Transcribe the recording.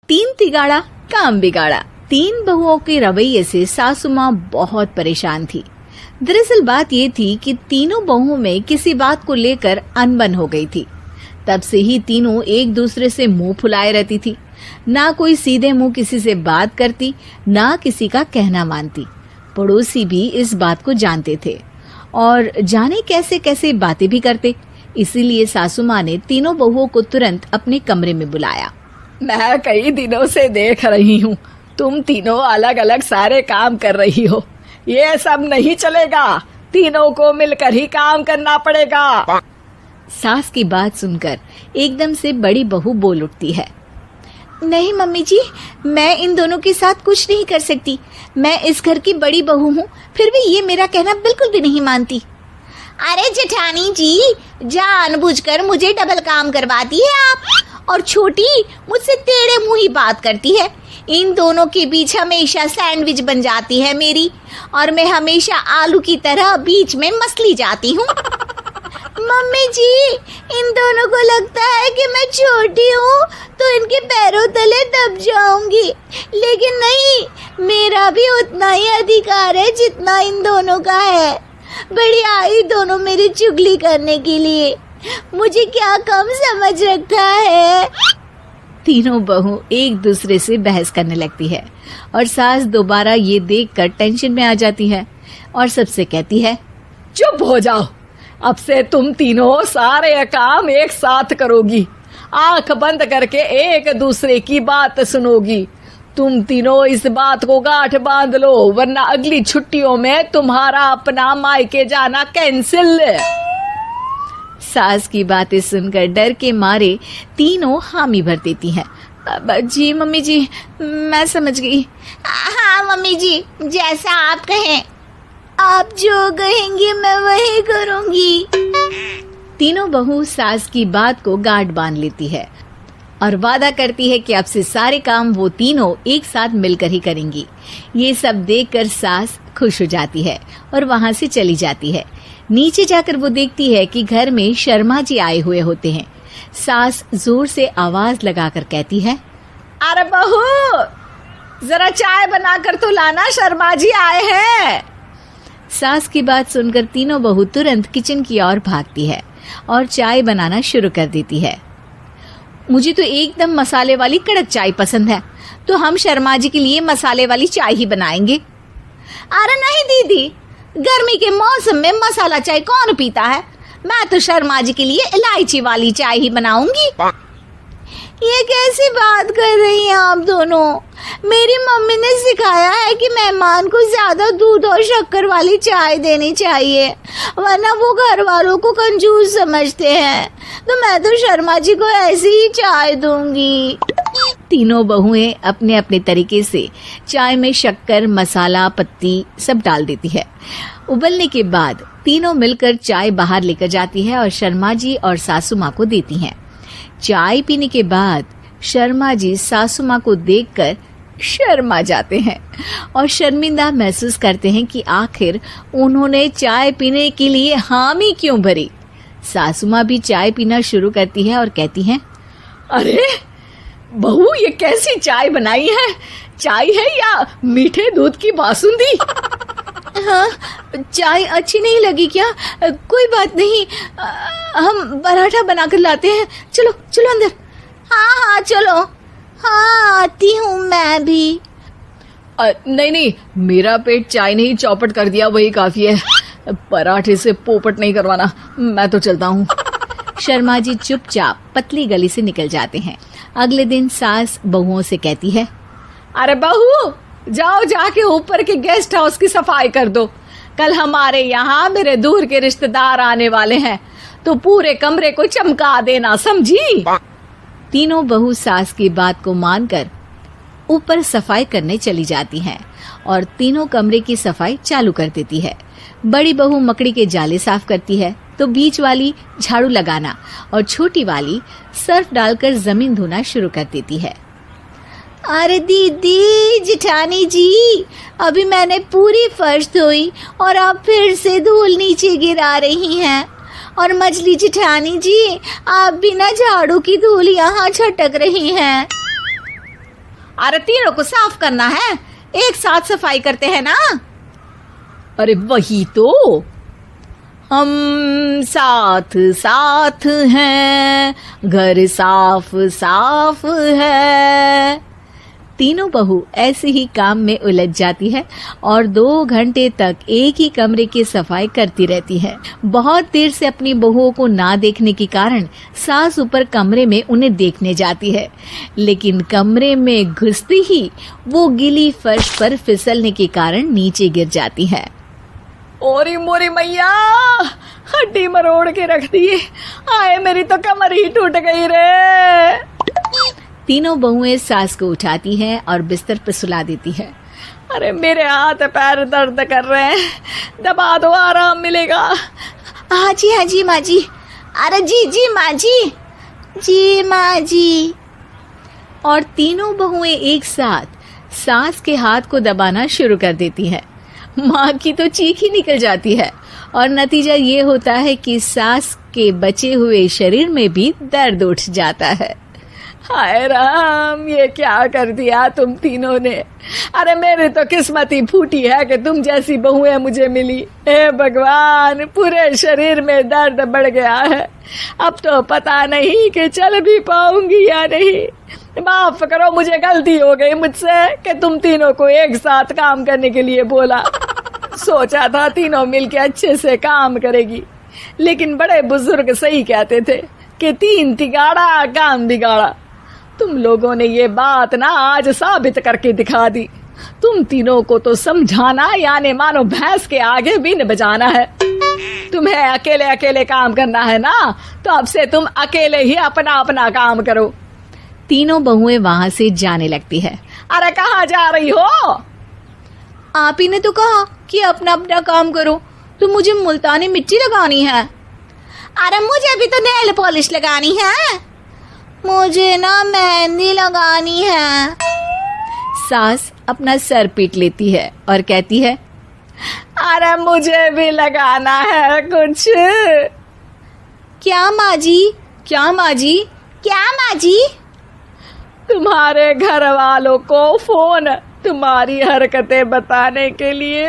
तीन तिगाड़ा काम बिगाड़ा। तीन बहुओं के रवैये से सासू माँ बहुत परेशान थी। दरअसल बात ये थी कि तीनों बहुओं में किसी बात को लेकर अनबन हो गई थी। तब से ही तीनों एक दूसरे से मुंह फुलाए रहती थी। ना कोई सीधे मुंह किसी से बात करती, ना किसी का कहना मानती। पड़ोसी भी इस बात को जानते थे और जाने कैसे कैसे बातें भी करते। इसीलिए सासू माँ ने तीनों बहुओं को तुरंत अपने कमरे में बुलाया। मैं कई दिनों से देख रही हूँ, तुम तीनों अलग अलग सारे काम कर रही हो। ये सब नहीं चलेगा, तीनों को मिलकर ही काम करना पड़ेगा। सास की बात सुनकर एकदम से बड़ी बहू बोल उठती है। नहीं मम्मी जी, मैं इन दोनों के साथ कुछ नहीं कर सकती। मैं इस घर की बड़ी बहू हूँ, फिर भी ये मेरा कहना बिल्कुल भी नहीं मानती। अरे जेठानी जी, जानबूझकर मुझे डबल काम करवाती है आप। और छोटी मुझसे टेढ़े मुंह ही बात करती है। इन दोनों के बीच हमेशा सैंडविच बन जाती है मेरी, और मैं हमेशा आलू की तरह बीच में मसली जाती हूँ। मम्मी जी, इन दोनों को लगता है कि मैं छोटी हूँ तो इनके पैरों तले दब जाऊंगी, लेकिन नहीं, मेरा भी उतना ही अधिकार है जितना इन दोनों का है। बड़ी आई दोनों मेरी चुगली करने के लिए, मुझे क्या कम समझ रखा है। तीनों बहू एक दूसरे से बहस करने लगती है और सास दोबारा ये देखकर टेंशन में आ जाती है और सबसे कहती है, चुप हो जाओ, अब से तुम तीनों सारे काम एक साथ करोगी, आंख बंद करके एक दूसरे की बात सुनोगी। तुम तीनों इस बात को गांठ बांध लो, वरना अगली छुट्टियों में तुम्हारा अपना मायके जाना कैंसिल। सास की बातें सुनकर डर के मारे तीनों हामी भर देती हैं। जी मम्मी जी, मैं समझ गई। हाँ मम्मी जी, जैसा आप कहें। आप जो कहेंगी मैं वही करूंगी। तीनों बहू सास की बात को गांठ बांध लेती है और वादा करती है कि अब से सारे काम वो तीनों एक साथ मिलकर ही करेंगी। ये सब देखकर सास खुश हो जाती है और वहां से चली जाती है। नीचे जाकर वो देखती है कि घर में शर्मा जी आए हुए होते हैं। सास जोर से आवाज लगाकर कहती है, अरे बहू, जरा चाय बनाकर तो लाना, शर्मा जी आए हैं। सास की बात सुनकर तीनों बहू तुरंत किचन की ओर भागती है और चाय बनाना शुरू कर देती है। मुझे तो एकदम मसाले वाली कड़क चाय पसंद है, तो हम शर्मा जी के लिए मसाले वाली चाय ही बनाएंगे। अरे नहीं दीदी, गर्मी के मौसम में मसाला चाय कौन पीता है? मैं तो शर्मा जी के लिए इलायची वाली चाय ही बनाऊंगी। ये कैसी बात कर रही हैं आप दोनों? मेरी मम्मी ने सिखाया है कि मेहमान को ज्यादा दूध और शक्कर वाली चाय देनी चाहिए, वरना वो घर वालों को कंजूस समझते हैं। तो मैं तो शर्मा जी को ऐसी ही चाय दूंगी। तीनों बहुएं अपने अपने तरीके से चाय में शक्कर, मसाला, पत्ती सब डाल देती है। उबलने के बाद तीनों मिलकर चाय बाहर लेकर जाती है और शर्मा जी और सासू माँ को देती हैं। चाय पीने के बाद शर्मा जी सासू माँ को देखकर शर्मा जाते हैं और शर्मिंदा महसूस करते हैं कि आखिर उन्होंने चाय पीने के लिए हामी क्यों भरी। सासू माँ भी चाय पीना शुरू करती है और कहती हैं, अरे बहू, ये कैसी चाय बनाई है? चाय है या मीठे दूध की बासुंदी? हाँ, चाय अच्छी नहीं लगी क्या? कोई बात नहीं, हम पराठा बनाकर लाते हैं। चलो चलो अंदर। हाँ चलो। हाँ, आती हूँ मैं भी। नहीं नहीं, मेरा पेट चाय ने ही चौपट कर दिया, वही काफी है। पराठे से पोपट नहीं करवाना, मैं तो चलता हूँ। शर्मा जी चुपचाप पतली गली से निकल जाते हैं। अगले दिन सास बहुओं से कहती है, अरे बहू, जाओ जाके ऊपर के गेस्ट हाउस की सफाई कर दो। कल हमारे यहाँ मेरे दूर के रिश्तेदार आने वाले हैं, तो पूरे कमरे को चमका देना, समझी? तीनों बहू सास की बात को मानकर ऊपर सफाई करने चली जाती हैं और तीनों कमरे की सफाई चालू कर देती है। बड़ी बहू मकड़ी के जाले साफ करती है, तो बीच वाली झाड़ू लगाना और छोटी वाली सर्फ डालकर जमीन धोना शुरू कर देती है। अरे दीदी, जेठानी जी, अभी मैंने पूरी फर्श धोई और आप फिर से धूल नीचे गिरा रही हैं। और मछली जेठानी जी, आप बिना झाड़ू की धूल यहाँ छटक रही हैं। अरे तीनों को साफ करना है, एक साथ सफाई करते हैं ना। अरे वही तो, हम साथ साथ हैं, घर साफ साफ है। तीनों बहू ऐसे ही काम में उलझ जाती है और 2 घंटे तक एक ही कमरे की सफाई करती रहती है। बहुत देर से अपनी बहुओं को ना देखने के कारण सास ऊपर कमरे में उन्हें देखने जाती है, लेकिन कमरे में घुसती ही वो गीली फर्श पर फिसलने के कारण नीचे गिर जाती है। ओरी मोरी मैया, हड्डी मरोड़ के रख दी। आए मेरी तो कमर ही टूट गई रे। तीनों बहुएं सास को उठाती हैं और बिस्तर पर सुला देती है। अरे मेरे हाथ पैर दर्द कर रहे हैं, दबा दो आराम मिलेगा। हाँ जी माँ जी। अरे जी माँ जी माँ जी। और तीनों बहुएं एक साथ सास के हाथ को दबाना शुरू कर देती है। माँ की तो चीख ही निकल जाती है और नतीजा ये होता है कि सास के बचे हुए शरीर में भी दर्द उठ जाता है। हाय राम, ये क्या कर दिया तुम तीनों ने। अरे मेरी तो किस्मत ही फूटी है कि तुम जैसी बहुएं मुझे मिली। हे भगवान, पूरे शरीर में दर्द बढ़ गया है। अब तो पता नहीं कि चल भी पाऊंगी या नहीं। माफ करो, मुझे गलती हो गई मुझसे कि तुम तीनों को एक साथ काम करने के लिए बोला। सोचा था तीनों मिलके अच्छे से काम करेगी, लेकिन बड़े बुजुर्ग सही कहते थे कि 3 तिगाड़ा काम बिगाड़ा। तुम लोगों ने ये बात ना आज साबित करके दिखा दी। तुम तीनों को तो समझाना यानी मानो भैंस के आगे बीन बजाना है। तुम्हें अकेले अकेले काम करना है ना, तो अब से तुम अकेले ही अपना अपना काम करो। तीनों बहुएं वहां से जाने लगती है। अरे कहाँ जा रही हो? आप ही ने तो कहा कि अपना अपना काम तो मुझे मुल्तानी मिट्टी लगानी है। अरे मुझे भी तो नेल पॉलिश लगानी है, मुझे ना मेहंदी लगानी है। सास अपना सर पीट लेती है और कहती है, अरे मुझे भी लगाना है कुछ। क्या माँ जी? क्या माँ जी? क्या माँ जी? तुम्हारे घर वालों को फोन तुम्हारी हरकतें बताने के लिए।